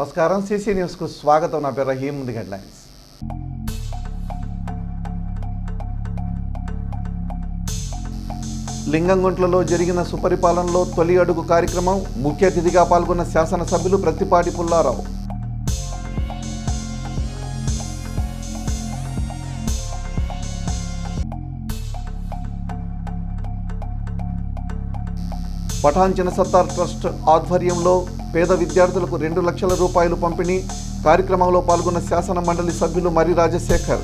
నమస్కారం సిసి న్యూస్కు స్వాగతం. నా పేరు రహీం. ముందు హెడ్లైన్స్. లింగంగుంట్లలో జరిగిన సుపరిపాలనలో తొలి అడుగు కార్యక్రమం. ముఖ్య అతిథిగా పాల్గొన్న శాసనసభ్యులు ప్రత్తిపాటి పుల్లారావు. పఠాన్ చిన్నసత్తార్ ట్రస్ట్ ఆధ్వర్యంలో పేద విద్యార్థులకు 2 లక్షల రూపాయలు పంపిణీ. కార్యక్రమంలో పాల్గొన్న శాసన మండలి సభ్యులు మరి రాజశేఖర్.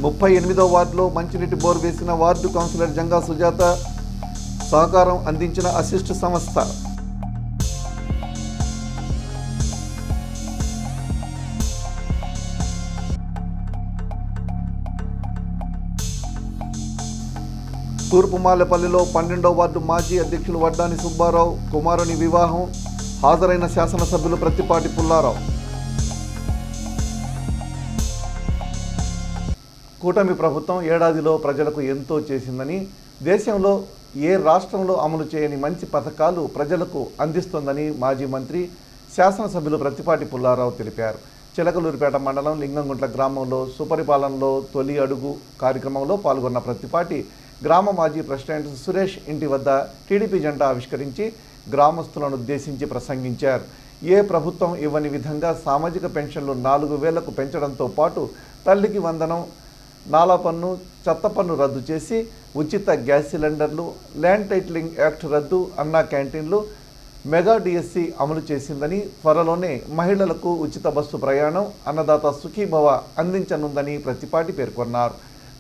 ముప్పై 38వ వార్డులో మంచినీటి బోర్ వేసిన వార్డు కౌన్సిలర్ జంగా సుజాత. సహకారం అందించిన అసిస్ట్ సంస్థ. తూర్పుమాలపల్లిలో 12వ వార్డు మాజీ అధ్యక్షులు వడ్డాని సుబ్బారావు కుమారుని వివాహం. హాజరైన శాసనసభ్యులు ప్రత్తిపాటి పుల్లారావు. కూటమి ప్రభుత్వం ఏడాదిలో ప్రజలకు ఎంతో చేసిందని, దేశంలో ఏ రాష్ట్రంలో అమలు చేయని మంచి పథకాలు ప్రజలకు అందిస్తుందని మాజీ మంత్రి శాసనసభ్యులు ప్రత్తిపాటి పుల్లారావు తెలిపారు. చిలకలూరిపేట మండలం లింగంగుంట్ల గ్రామంలో సుపరిపాలనలో తొలి అడుగు కార్యక్రమంలో పాల్గొన్న ప్రత్తిపాటి గ్రామ మాజీ ప్రెసిడెంట్ సురేష్ ఇంటి వద్ద టీడీపీ జెండా ఆవిష్కరించి గ్రామస్తులను ఉద్దేశించి ప్రసంగించారు. ఏ ప్రభుత్వం ఇవ్వని విధంగా సామాజిక పెన్షన్లు 4,000కు పెంచడంతో పాటు తల్లికి వందనం, నాలా పన్ను, చెత్త పన్ను రద్దు చేసి ఉచిత గ్యాస్ సిలిండర్లు, ల్యాండ్ టైటిలింగ్ యాక్ట్ రద్దు, అన్నా క్యాంటీన్లు, మెగా డిఎస్సి అమలు చేసిందని, త్వరలోనే మహిళలకు ఉచిత బస్సు ప్రయాణం, అన్నదాత సుఖీభవ అందించనుందని ప్రత్తిపాటి పేర్కొన్నారు.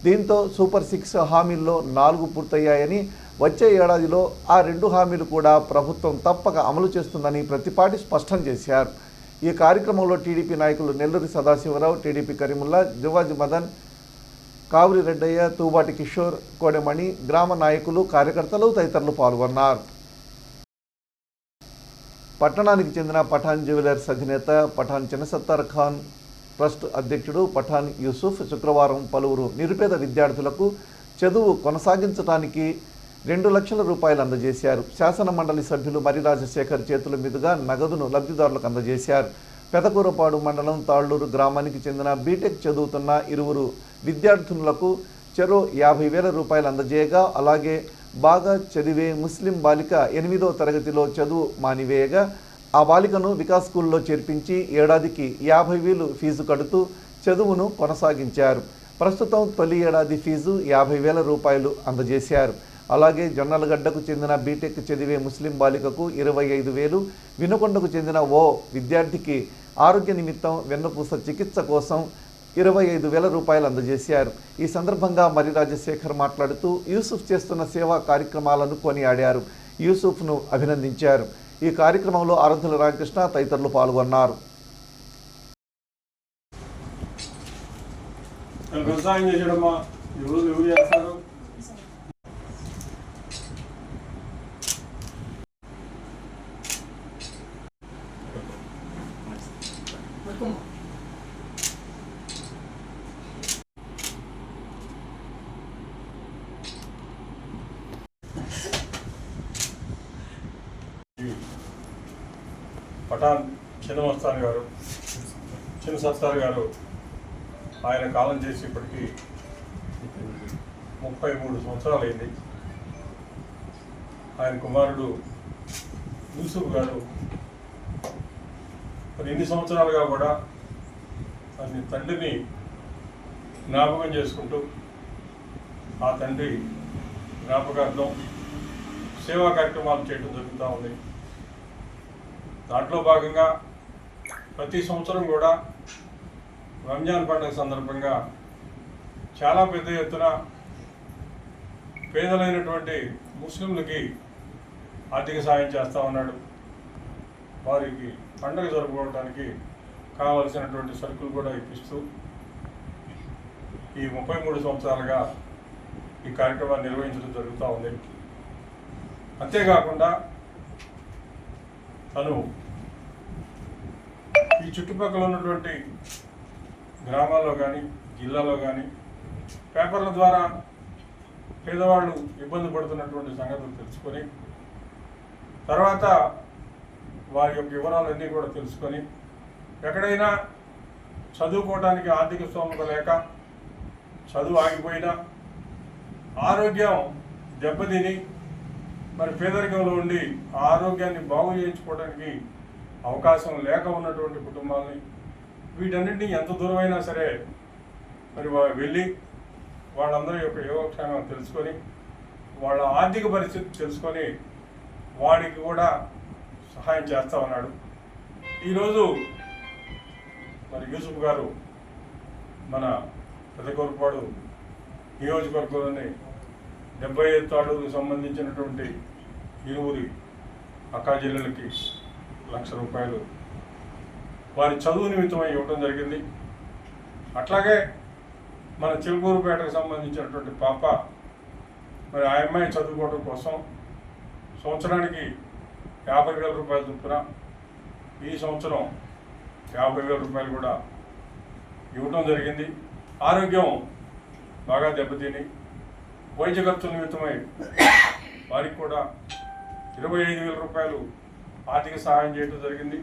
దీంతో సూపర్ 6 హామీల్లో 4 పూర్తయ్యాయని, వచ్చే ఏడాదిలో ఆ 2 హామీలు కూడా ప్రభుత్వం తప్పక అమలు చేస్తుందని ప్రత్తిపాటి స్పష్టం చేశారు. ఈ కార్యక్రమంలో టీడీపీ నాయకులు నెల్లూరి సదాశివరావు, టీడీపీ కరీముల్లా, జువాజి మదన్, కావరి రెడ్డయ్య, తూబాటి కిషోర్, కోడెమణి, గ్రామ నాయకులు, కార్యకర్తలు తదితరులు పాల్గొన్నారు. పట్టణానికి చెందిన పఠాన్ జ్యువెలర్స్ అధినేత పఠాన్ చిన్నసత్తార్ ఖాన్ ట్రస్ట్ అధ్యక్షుడు పఠాన్ యూసుఫ్ శుక్రవారం పలువురు నిరుపేద విద్యార్థులకు చదువు కొనసాగించడానికి 2 లక్షల రూపాయలు అందజేశారు. శాసన మండలి సభ్యులు మరి రాజశేఖర్ చేతుల మీదుగా నగదును లబ్ధిదారులకు అందజేశారు. పెదకూరపాడు మండలం తాళ్లూరు గ్రామానికి చెందిన బీటెక్ చదువుతున్న 2 విద్యార్థినులకు చెరో 50,000 రూపాయలు అందజేయగా, అలాగే బాగా చదివే ముస్లిం బాలిక 8వ తరగతిలో చదువు మానివేయగా ఆ బాలికను వికాస్ స్కూల్లో చేర్పించి ఏడాదికి 50,000 ఫీజు కడుతూ చదువును కొనసాగించారు. ప్రస్తుతం తొలి ఏడాది ఫీజు 50,000 రూపాయలు అందజేశారు. అలాగే జొన్నలగడ్డకు చెందిన బీటెక్ చదివే ముస్లిం బాలికకు 25,000, వినుకొండకు చెందిన ఓ విద్యార్థికి ఆరోగ్య నిమిత్తం వెన్నుపూస చికిత్స కోసం 25,000 రూపాయలు అందజేశారు. ఈ సందర్భంగా మరి రాజశేఖర్ మాట్లాడుతూ యూసుఫ్ చేస్తున్న సేవా కార్యక్రమాలను కొనియాడారు. యూసుఫ్ను అభినందించారు. ఈ కార్యక్రమంలో ఆరాధ్యుల రామకృష్ణ తదితరులు పాల్గొన్నారు. వ్యవసాయం చేసేయడమ్మా ఎవరు చేస్తారు? పఠాన్ చిన్నసత్తార్ గారు ఆయన కాలం చేసి ఇప్పటికీ 33 సంవత్సరాలు అయింది. ఆయన కుమారుడు యూసుఫ్ గారు మరి ఇన్ని సంవత్సరాలుగా కూడా ఆయన తండ్రిని జ్ఞాపకం చేసుకుంటూ ఆ తండ్రి జ్ఞాపకార్థం సేవా కార్యక్రమాలు చేయడం జరుగుతూ ఉంది. దాంట్లో భాగంగా ప్రతి సంవత్సరం కూడా రంజాన్ పండుగ సందర్భంగా చాలా పెద్ద ఎత్తున పేదలైనటువంటి ముస్లింలకి ఆర్థిక సాయం చేస్తూ ఉన్నాడు. వారికి పండుగ జరుపుకోవడానికి కావలసినటువంటి సరుకులు కూడా ఇప్పిస్తూ ఈ 33 సంవత్సరాలుగా ఈ కార్యక్రమాన్ని నిర్వహించడం జరుగుతూ ఉంది. అంతేకాకుండా తను ఈ చుట్టుపక్కల ఉన్నటువంటి గ్రామాల్లో కానీ జిల్లాలో కానీ పేపర్ల ద్వారా పేదవాళ్ళు ఇబ్బంది పడుతున్నటువంటి సంగతులు తెలుసుకొని తర్వాత వారి యొక్క వివరాలన్నీ కూడా తెలుసుకొని ఎక్కడైనా చదువుకోవడానికి ఆర్థిక స్తోమత లేక చదువు ఆగిపోయినా ఆరోగ్యం దెబ్బతిని మరి పేదరికంలో ఉండి ఆరోగ్యాన్ని బాగు చేయించుకోవడానికి అవకాశం లేక ఉన్నటువంటి కుటుంబాలని వీటన్నింటినీ ఎంత దూరమైనా సరే మరి వెళ్ళి వాళ్ళందరి యొక్క యోగక్షేమం తెలుసుకొని వాళ్ళ ఆర్థిక పరిస్థితి తెలుసుకొని వాడికి కూడా సహాయం చేస్తా ఉన్నాడు. ఈరోజు మరి యూసుఫ్ గారు మన పెదకూరుపాడు నియోజకవర్గంలోని 75 తాడుకు సంబంధించినటువంటి ఇరువురి అక్కా చెల్లెలకి ₹1,00,000 వారి చదువు నిమిత్తమై ఇవ్వడం జరిగింది. అట్లాగే మన చిలుకూరుపేటకు సంబంధించినటువంటి పాప మరి ఆ అమ్మాయి చదువుకోవడం కోసం సంవత్సరానికి ₹50,000 చొప్పున ఈ సంవత్సరం ₹50,000 కూడా ఇవ్వడం జరిగింది. ఆరోగ్యం బాగా దెబ్బతిని వైద్య ఖర్చుల నిమిత్తమై వారికి కూడా ₹25,000 ఆర్థిక సహాయం చేయడం జరిగింది.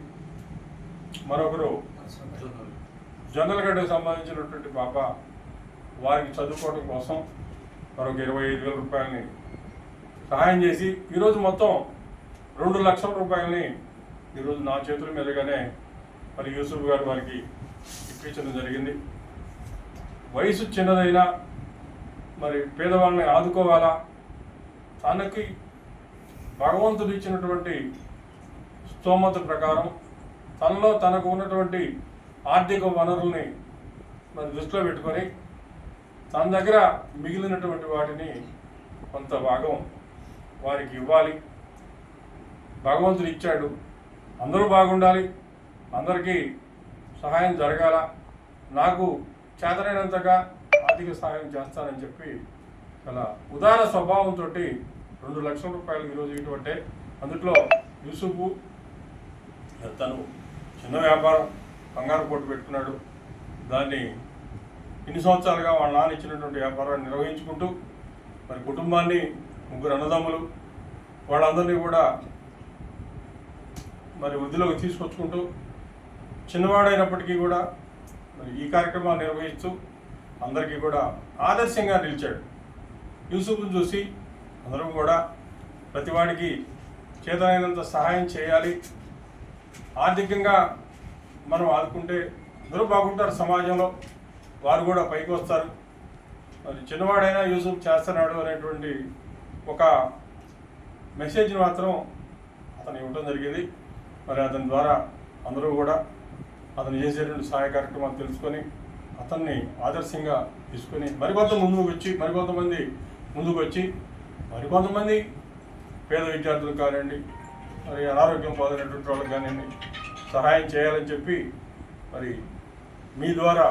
మరొకరు జొన్నలగడ్డకు సంబంధించినటువంటి పాప వారికి చదువుకోవడం కోసం మరొక ₹25,000 సహాయం చేసి ఈరోజు మొత్తం ₹2,00,000 ఈరోజు నా చేతుల మీదుగానే మరి యూసుఫ్ గారు వారికి ఇప్పించడం జరిగింది. వయసు చిన్నదైనా మరి పేదవాళ్ళని ఆదుకోవాలా, తనకి భగవంతుడు ఇచ్చినటువంటి స్తోమత ప్రకారం తనలో తనకు ఉన్నటువంటి ఆర్థిక వనరుల్ని మరి దృష్టిలో పెట్టుకొని తన దగ్గర మిగిలినటువంటి వాటిని కొంత భాగం వారికి ఇవ్వాలి. భగవంతుడు ఇచ్చాడు, అందరూ బాగుండాలి, అందరికీ సహాయం జరగాల, నాకు చేతనైనంతగా ఆర్థిక సహాయం చేస్తానని చెప్పి చాలా ఉదార స్వభావంతో ₹2,00,000 ఈరోజు ఇటువంటి అందులో యూసుఫ్ తను చిన్న వ్యాపారం బంగారు పోటు పెట్టుకున్నాడు. దాన్ని ఇన్ని సంవత్సరాలుగా వాళ్ళ నాన్న ఇచ్చినటువంటి వ్యాపారాన్ని నిర్వహించుకుంటూ మరి కుటుంబాన్ని 3 అన్నదమ్ములు వాళ్ళందరినీ కూడా మరి వృద్ధిలోకి తీసుకొచ్చుకుంటూ చిన్నవాడైనప్పటికీ కూడా మరి ఈ కార్యక్రమాన్ని నిర్వహిస్తూ అందరికీ కూడా ఆదర్శంగా నిలిచాడు. యూసుఫ్ను చూసి అందరం కూడా ప్రతివాడికి చేతనైనంత సహాయం చేయాలి, ఆర్థికంగా మనం ఆదుకుంటే అందరూ బాగుంటారు, సమాజంలో వారు కూడా పైకి వస్తారు. మరి చిన్నవాడైనా యూసుఫ్ చేస్తున్నాడు అనేటువంటి ఒక మెసేజ్ని మాత్రం అతను ఇవ్వడం జరిగింది. మరి అతని ద్వారా అందరూ కూడా అతను చేసేటువంటి సహాయ కార్యక్రమాలు తెలుసుకొని అతన్ని ఆదర్శంగా తీసుకొని మరికొంతమంది ముందుకు వచ్చి మరికొంతమంది పేద విద్యార్థులకు కానివ్వండి, మరి అనారోగ్యం పొందినటువంటి వాళ్ళకి కానివ్వండి సహాయం చేయాలని చెప్పి మరి మీ ద్వారా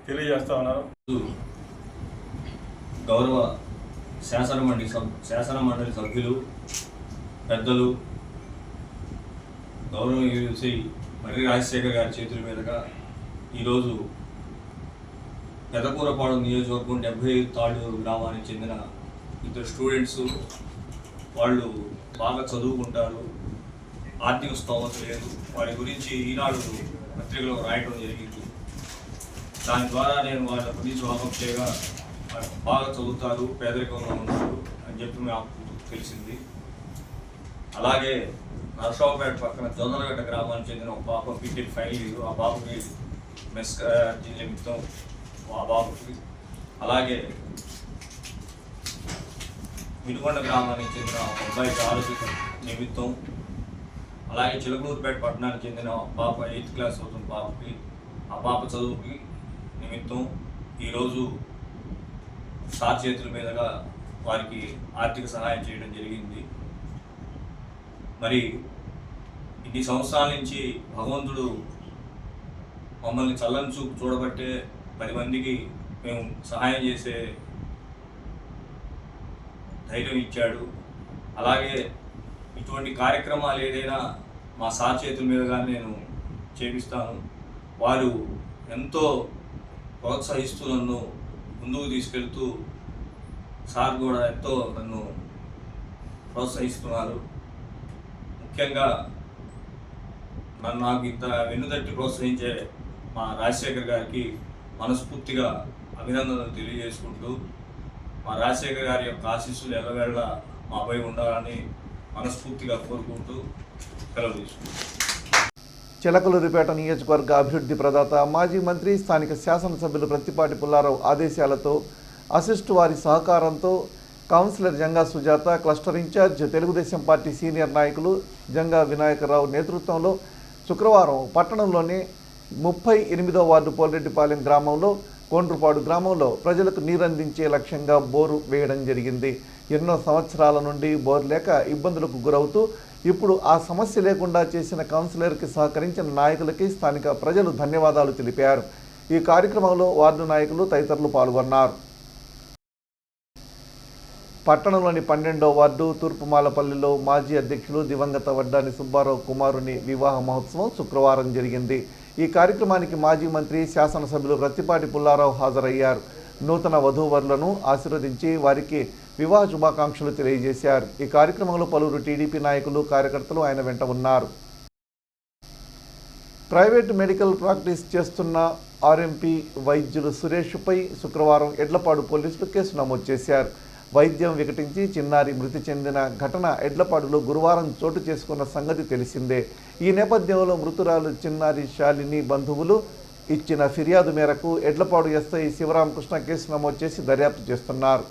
తెలియజేస్తా ఉన్నారు. గౌరవ శాసన మండలి సభ్యులు పెద్దలు గౌరవ శ్రీ మర్రి రాజశేఖర్ గారి చేతుల మీదుగా ఈరోజు పెదకూరపాడు నియోజకవర్గం 75 తాడు గ్రామానికి చెందిన 2 స్టూడెంట్స్, వాళ్ళు బాగా చదువుకుంటారు, ఆర్థిక స్తోమత లేదు, వారి గురించి ఈనాడు పత్రికలో రాయడం జరిగింది. దాని ద్వారా నేను వాళ్ళ గురించి వామక్షేగా బాగా చదువుతారు, పేదరికంలో ఉన్నారు అని చెప్పి నాకు తెలిసింది. అలాగే నరసరావుపేట పక్కన జొన్నలగడ్డ గ్రామానికి చెందిన ఒక పాప బీటెక్ ఫైనల్ ఇయర్, ఆ పాపకి మెస్ నిమిత్తం ఆ బాబుకి, అలాగే మినుకొండ గ్రామానికి చెందిన ఒక అబ్బాయికి ఆరోగ్య నిమిత్తం, అలాగే చిలకలూరుపేట పట్టణానికి చెందిన పాప 8th క్లాస్ అవుతున్న పాపకి, ఆ పాప చదువుకి నిమిత్తం ఈరోజు సార్ చేతుల మీదుగా వారికి ఆర్థిక సహాయం చేయడం జరిగింది. మరి ఇన్ని సంవత్సరాల నుంచి భగవంతుడు మమ్మల్ని చల్లని చూపు చూడబట్టే 10 మందికి మేము సహాయం చేసే ధైర్యం ఇచ్చాడు. అలాగే ఇటువంటి కార్యక్రమాలు ఏదైనా మా సార్ చేతుల మీదుగా నేను చేపిస్తాను. వారు ఎంతో ప్రోత్సహిస్తూ నన్ను ముందుకు తీసుకెళ్తూ సార్ కూడా ఎంతో నన్ను ప్రోత్సహిస్తున్నారు. ముఖ్యంగా నాకు ఇంత వెన్నుదట్టి ప్రోత్సహించే మా రాజశేఖర్ గారికి మనస్ఫూర్తిగా అభినందనలు తెలియజేసుకుంటూ మా రాజశేఖర్ గారి యొక్క ఆశీస్సులు ఎల్లవేళ మాపై ఉండాలని మనస్ఫూర్తిగా కోరుకుంటూ సెలవు తీసుకుంటాం. చిలకలూరిపేట నియోజకవర్గ అభివృద్ధి ప్రదాత మాజీ మంత్రి స్థానిక శాసనసభ్యులు ప్రత్తిపాటి పుల్లారావు ఆదేశాలతో అసిస్టు వారి సహకారంతో councillor Janga Sujatha, cluster in charge Telugu Desam party senior నాయకులు జంగా వినాయకరావు నేతృత్వంలో శుక్రవారం పట్టణంలోని 38వ వార్డు పోలరెడ్డిపాలెం గ్రామంలో కోండ్రుపాడు గ్రామంలో ప్రజలకు నీరందించే లక్ష్యంగా బోరు వేయడం జరిగింది. ఎన్నో సంవత్సరాల నుండి బోరు లేక ఇబ్బందులకు గురవుతూ ఇప్పుడు ఆ సమస్య లేకుండా చేసిన కౌన్సిలర్కి సహకరించిన నాయకులకి స్థానిక ప్రజలు ధన్యవాదాలు తెలిపారు. ఈ కార్యక్రమంలో వార్డు నాయకులు తదితరులు పాల్గొన్నారు. పట్టణంలోని 12వ వార్డు తూర్పుమాలపల్లిలో మాజీ అధ్యక్షులు దివంగత వడ్డాని సుబ్బారావు కుమారుని వివాహ మహోత్సవం శుక్రవారం జరిగింది. ఈ కార్యక్రమానికి మాజీ మంత్రి శాసనసభ్యులు ప్రత్తిపాటి పుల్లారావు హాజరయ్యారు. నూతన వధూవరులను ఆశీర్వదించి వారికి వివాహ శుభాకాంక్షలు తెలియజేశారు. ఈ కార్యక్రమంలో పలువురు టీడీపీ నాయకులు, కార్యకర్తలు ఆయన వెంట ఉన్నారు. ప్రైవేటు మెడికల్ ప్రాక్టీస్ చేస్తున్న ఆర్ఎంపీ వైద్యులు సురేష్పై శుక్రవారం ఎడ్లపాడు పోలీసులు కేసు నమోదు చేశారు. వైద్యం వికటించి చిన్నారి మృతి చెందిన ఘటన ఎడ్లపాడులో గురువారం చోటు చేసుకున్న సంగతి తెలిసిందే. ఈ నేపథ్యంలో మృతురాలు చిన్నారి శాలిని బంధువులు ఇచ్చిన ఫిర్యాదు మేరకు ఎడ్లపాడు ఎస్ఐ శివరామకృష్ణ కేసు నమోదు చేసి దర్యాప్తు చేస్తున్నారు.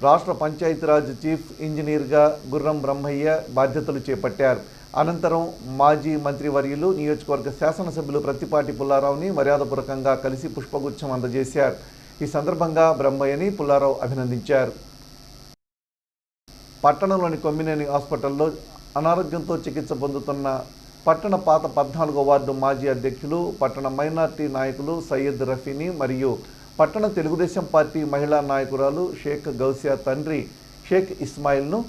రాష్ట్ర పంచాయతీరాజ్ చీఫ్ ఇంజనీర్గా గుర్రం బ్రహ్మయ్య బాధ్యతలు చేపట్టారు. అనంతరం మాజీ మంత్రివర్యులు నియోజకవర్గ శాసనసభ్యులు ప్రత్తిపాటి పుల్లారావుని మర్యాదపూర్వకంగా కలిసి పుష్పగుచ్చం అందజేశారు. ఈ సందర్భంగా బ్రహ్మయ్యని పుల్లారావు అభినందించారు. పట్టణంలోని కొమ్మినేని హాస్పిటల్లో అనారోగ్యంతో చికిత్స పొందుతున్న పట్టణ పాత 14వ వార్డు మాజీ అధ్యక్షులు, పట్టణ మైనార్టీ నాయకులు సయ్యద్ రఫీని మరియు పట్టణ తెలుగుదేశం పార్టీ మహిళా నాయకురాలు షేక్ గౌసియా తండ్రి షేక్ ఇస్మాయిల్ను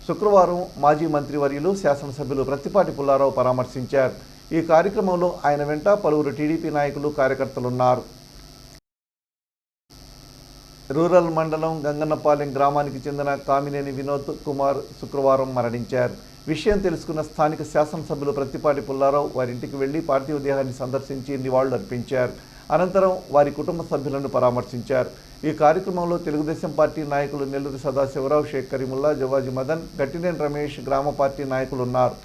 శుక్రవారం మాజీ మంత్రివర్యులు శాసనసభ్యులు ప్రత్తిపాటి పుల్లారావు పరామర్శించారు. ఈ కార్యక్రమంలో ఆయన వెంట పలువురు టీడీపీ నాయకులు, కార్యకర్తలున్నారు. రూరల్ మండలం గంగన్నపాలెం గ్రామానికి చెందిన కామినేని వినోద్ కుమార్ శుక్రవారం మరణించారు. విషయం తెలుసుకున్న స్థానిక శాసనసభ్యులు ప్రత్తిపాటి పుల్లారావు వారింటికి వెళ్లి పార్థివ దేహాన్ని సందర్శించి నివాళులు అర్పించారు. అనంతరం వారి కుటుంబ సభ్యులను పరామర్శించారు. ఈ కార్యక్రమంలో తెలుగుదేశం పార్టీ నాయకులు నెల్లూరి సదాశివరావు, షేక్ కరీముల్లా, జవాజీ మదన్, గట్టినేని రమేష్, గ్రామ పార్టీ నాయకులు ఉన్నారు.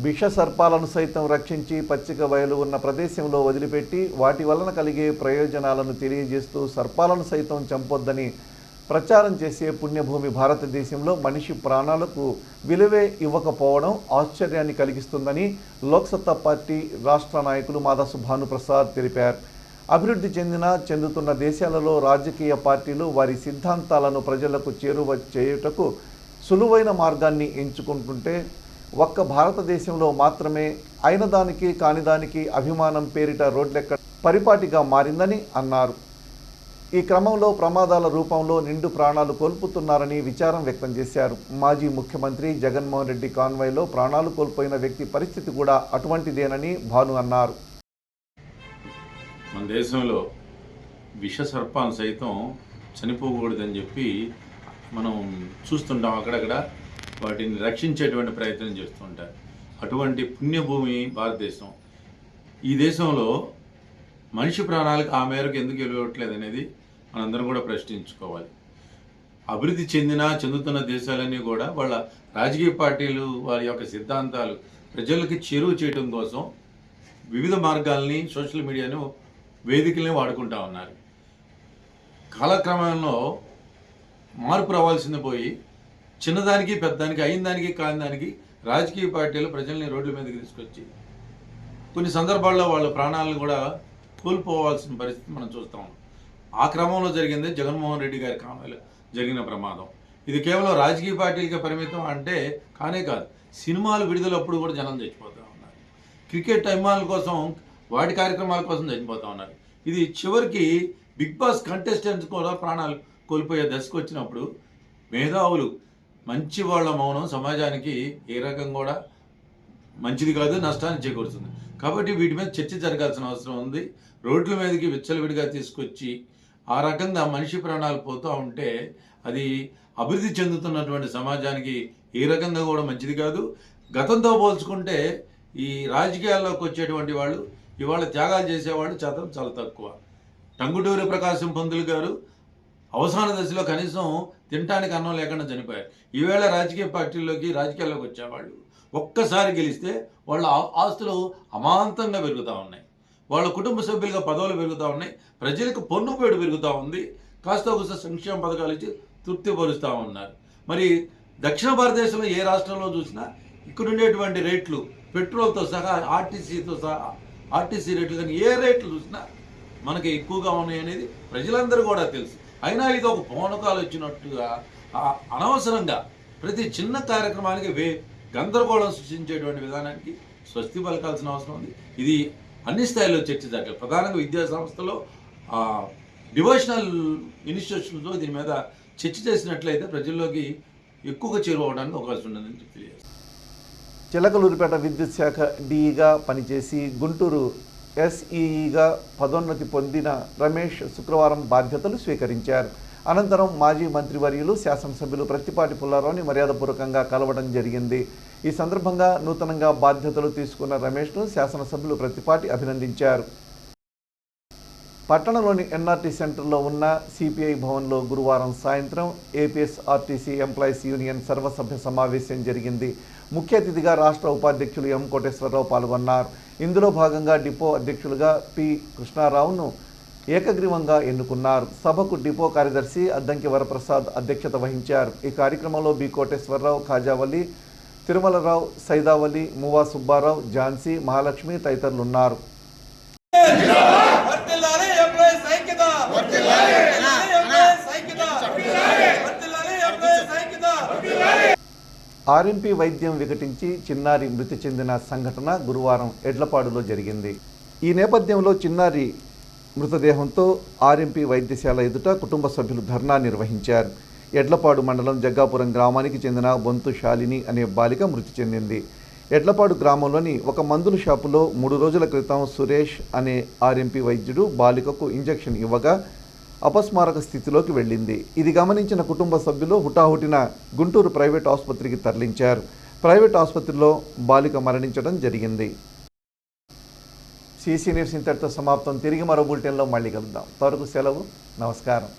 విష సర్పాలను సైతం రక్షించి పచ్చిక బయలు ఉన్న ప్రదేశంలో వదిలిపెట్టి వాటి వలన కలిగే ప్రయోజనాలను తెలియజేస్తూ సర్పాలను సైతం చంపొద్దని ప్రచారం చేసే పుణ్యభూమి భారతదేశంలో మనిషి ప్రాణాలకు విలువే ఇవ్వకపోవడం ఆశ్చర్యాన్ని కలిగిస్తుందని లోక్సత్తా పార్టీ రాష్ట్ర నాయకులు మాదాసు భానుప్రసాద్ తెలిపారు. అభివృద్ధి చెందుతున్న దేశాలలో రాజకీయ పార్టీలు వారి సిద్ధాంతాలను ప్రజలకు చేరువ చేయుటకు సులువైన మార్గాన్ని ఎంచుకుంటుంటే ఒక్క భారతదేశంలో మాత్రమే అయిన దానికి కానిదానికి అభిమానం పేరిట రోడ్లెక్క పరిపాటిగా మారిందని అన్నారు. ఈ క్రమంలో ప్రమాదాల రూపంలో నిండు ప్రాణాలు కోల్పోతున్నారని విచారం వ్యక్తం చేశారు. మాజీ ముఖ్యమంత్రి జగన్మోహన్ రెడ్డి కాన్వాయ్లో ప్రాణాలు కోల్పోయిన వ్యక్తి పరిస్థితి కూడా అటువంటిదేనని భాను అన్నారు. మన దేశంలో విష సర్పాలు సైతం చనిపోకూడదని చెప్పి మనం చూస్తుంటాం. అక్కడక్కడ వాటిని రక్షించేటువంటి ప్రయత్నం చేస్తుంటారు. అటువంటి పుణ్యభూమి భారతదేశం. ఈ దేశంలో మనిషి ప్రాణాలకు ఆ మేరకు ఎందుకు ఇవ్వట్లేదు అనేది మనందరం కూడా ప్రశ్నించుకోవాలి. అభివృద్ధి చెందుతున్న దేశాలన్నీ కూడా వాళ్ళ రాజకీయ పార్టీలు వారి యొక్క సిద్ధాంతాలు ప్రజలకి చేరువ చేయడం కోసం వివిధ మార్గాల్ని, సోషల్ మీడియాను, వేదికల్ని వాడుకుంటా ఉన్నారు. కాలక్రమంలో మార్పు రావాల్సింది పోయి చిన్నదానికి, పెద్దదానికి, అయిన దానికి, కాని దానికి రాజకీయ పార్టీలు ప్రజల్ని రోడ్ల మీదకి తీసుకొచ్చి కొన్ని సందర్భాల్లో వాళ్ళ ప్రాణాలను కూడా కోల్పోవాల్సిన పరిస్థితి మనం చూస్తాం. ఆ క్రమంలో జరిగింది జగన్మోహన్ రెడ్డి గారి కాలంలో జరిగిన ప్రమాదం. ఇది కేవలం రాజకీయ పార్టీలకే పరిమితం అంటే కానే కాదు. సినిమాలు విడుదలప్పుడు కూడా జనం చచ్చిపోతూ ఉన్నారు. క్రికెట్ అభిమానుల కోసం, వాటి కార్యక్రమాల కోసం చచ్చిపోతూ ఉన్నారు. ఇది చివరికి బిగ్ బాస్ కంటెస్టెంట్స్ కూడా ప్రాణాలు కోల్పోయే దశకు వచ్చినప్పుడు మేధావులు మంచి వాళ్ళ మౌనం సమాజానికి ఏ రకం కూడా మంచిది కాదు, నష్టాన్ని చేకూరుతుంది. కాబట్టి వీటి మీద చర్చ జరగాల్సిన అవసరం ఉంది. రోడ్ల మీదకి విచ్చలవిడిగా తీసుకొచ్చి ఆ రకంగా మనిషి ప్రాణాలు పోతూ ఉంటే అది అభివృద్ధి చెందుతున్నటువంటి సమాజానికి ఏ రకంగా కూడా మంచిది కాదు. గతంతో పోల్చుకుంటే ఈ రాజకీయాల్లోకి వచ్చేటువంటి వాళ్ళు ఇవాళ త్యాగాలు చేసేవాళ్ళు శాతం చాలా తక్కువ. టంగుటూరి ప్రకాశం పంతులు గారు అవసాన దశలో కనీసం తినటానికి అన్నం లేకుండా చనిపోయారు. ఈవేళ రాజకీయాల్లోకి వచ్చేవాళ్ళు ఒక్కసారి గెలిస్తే వాళ్ళ ఆస్తులు అమాంతంగా పెరుగుతూ ఉన్నాయి, వాళ్ళ కుటుంబ సభ్యులుగా పదవులు పెరుగుతూ ఉన్నాయి, ప్రజలకు పన్నుపేడు పెరుగుతూ ఉంది, కాస్త ఒకసారి సంక్షేమ పథకాలు ఇచ్చి తృప్తిపరుస్తూ ఉన్నారు. మరి దక్షిణ భారతదేశంలో ఏ రాష్ట్రంలో చూసినా ఇక్కడ ఉండేటువంటి రేట్లు పెట్రోల్తో సహా ఆర్టీసీ రేట్లు కానీ ఏ రేట్లు చూసినా మనకి ఎక్కువగా ఉన్నాయి అనేది ప్రజలందరూ కూడా తెలుసు. అయినా ఇది ఒక పూనకాలు వచ్చినట్టుగా అనవసరంగా ప్రతి చిన్న కార్యక్రమానికి గందరగోళం సృష్టించేటువంటి విధానానికి స్వస్తి పలకాల్సిన అవసరం ఉంది. ఇది అన్ని స్థాయిలో చర్చ జరగాలి. ప్రధానంగా విద్యా సంస్థలో డివోషనల్ ఇన్స్టిట్యూషన్స్లో దీని మీద చర్చ చేసినట్లయితే ప్రజల్లోకి ఎక్కువగా చేరువవడానికి అవకాశం ఉందని తెలియజేస్తారు. చిలకలూరిపేట విద్యుత్ శాఖ డిఈగా పనిచేసి గుంటూరు ఎస్ఈఈగా పదోన్నతి పొందిన రమేష్ శుక్రవారం బాధ్యతలు స్వీకరించారు. అనంతరం మాజీ మంత్రివర్యులు శాసనసభ్యులు ప్రత్తిపాటి పుల్లారావుని మర్యాదపూర్వకంగా కలవడం జరిగింది. ఈ సందర్భంగా నూతనంగా బాధ్యతలు తీసుకున్న రమేష్ను శాసనసభ్యులు ప్రత్తిపాటి అభినందించారు. పట్టణంలోని ఎన్ఆర్టీ సెంటర్లో ఉన్న సిపిఐ భవన్లో గురువారం సాయంత్రం ఏపీఎస్ఆర్టీసీ ఎంప్లాయీస్ యూనియన్ సర్వసభ్య సమావేశం జరిగింది. ముఖ్య అతిథిగా రాష్ట్ర ఉపాధ్యక్షులు ఎం కోటేశ్వరరావు పాల్గొన్నారు. ఇందులో భాగంగా డిపో అధ్యక్షులుగా పి కృష్ణారావును ఏకగ్రీవంగా ఎన్నుకున్నారు. సభకు డిపో కార్యదర్శి అద్దంకి వరప్రసాద్ అధ్యక్షత వహించారు. ఈ కార్యక్రమంలో బి కోటేశ్వరరావు, ఖాజావలి, తిరుమలరావు, సైదావలి, మువా సుబ్బారావు, ఝాన్సీ, మహాలక్ష్మి తదితరులు ఉన్నారు. ఆర్ఎంపీ వైద్యం వికటించి చిన్నారి మృతి చెందిన సంఘటన గురువారం ఎడ్లపాడులో జరిగింది. ఈ నేపథ్యంలో చిన్నారి మృతదేహంతో ఆర్ఎంపీ వైద్యశాల ఎదుట కుటుంబ సభ్యులు ధర్నా నిర్వహించారు. ఎడ్లపాడు మండలం జగ్గాపురం గ్రామానికి చెందిన బొంతు శాలిని అనే బాలిక మృతి చెందింది. ఎడ్లపాడు గ్రామంలోని ఒక మందుల షాపులో 3 రోజుల క్రితం సురేష్ అనే ఆర్ఎంపీ వైద్యుడు బాలికకు ఇంజెక్షన్ ఇవ్వగా అపస్మారక స్థితిలోకి వెళ్ళింది. ఇది గమనించిన కుటుంబ సభ్యులు హుటాహుటిన గుంటూరు ప్రైవేట్ ఆసుపత్రికి తరలించారు. ప్రైవేట్ ఆసుపత్రిలో బాలిక మరణించడం జరిగింది. సిసి న్యూస్ ఇంతటితో సమాప్తం. తిరిగి మరో బులెటిన్లో మళ్ళీ కలుద్దాం. అంతవరకు సెలవు. నమస్కారం.